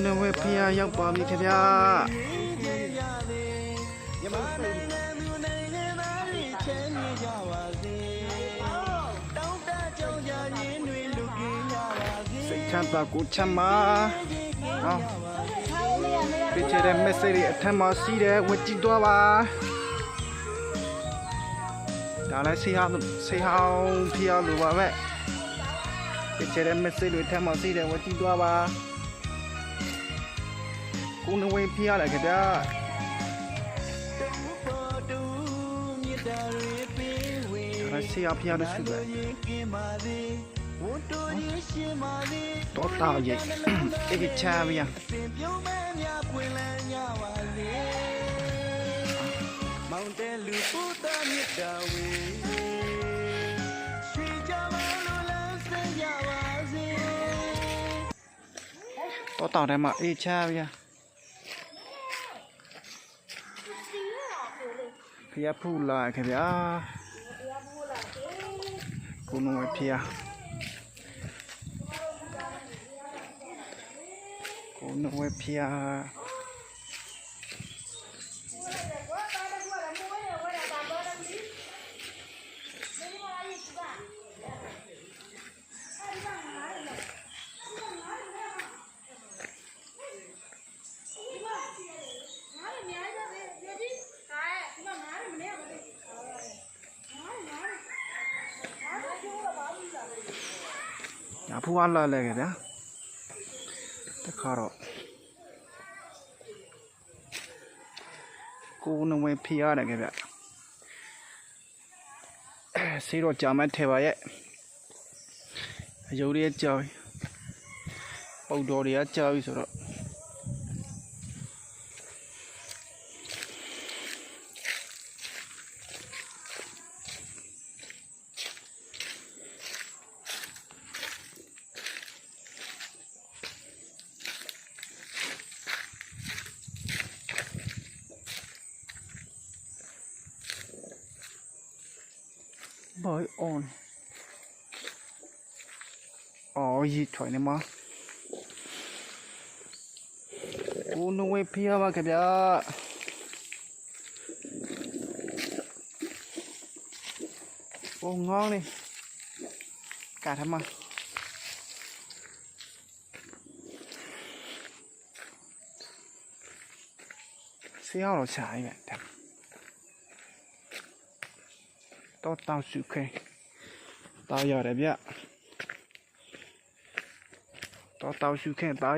နဝဲဖျားရောက်ပါပြီခင်ဗျာစိတ်ချမ်းသာကိုချမ်းသာနော်ပြချတဲ့ message အထက်မှာစီးတယ်ဝင်ကြည့်သွားပါဒါလည်းဆေးဟောင်းဖျားလိုပါပဲပြချတဲ့ message တွေအထက်မှာစီးတယ်ဝင်ကြည့်သွားပါကိုနဝဲဖျားလိုက်ခင်ဗျာဒါဆေးဟောင်းဖျားလို့ရှိတယ်တော့တောက်ရဲ့အေးချာဗျာမောင်တဲလူပူတာမြတ်တာဝေရွှေကြပါလို့လမ်းစင်ကြပါစေတော့တောက်တယ်မှာအေးချာဗျာဖျားဖူလာခင်ဗျာကိုနဝဲဖျားကိုနဝဲဖျားညာဖူးအားလာလဲကြဗျာတခါတော့ကိုနဝဲဖျားတယ်ကြဗျာဆေးတော့ကြာမှထဲပါရဲ့အယုတ်တွေကကြာပြီပုတ်တော်တွေကကြာပြီဆိုတော့boy on အော်ရီထွင်နေမှာကိုနဝဲဖျားပါခင်ဗျာโอ้งองนี่กาทำมาเสี้ยวเราใช้แบบต้องเตาสุกแค่เตาหยอดแบบนี้ต้องเตาสุกแค่เตา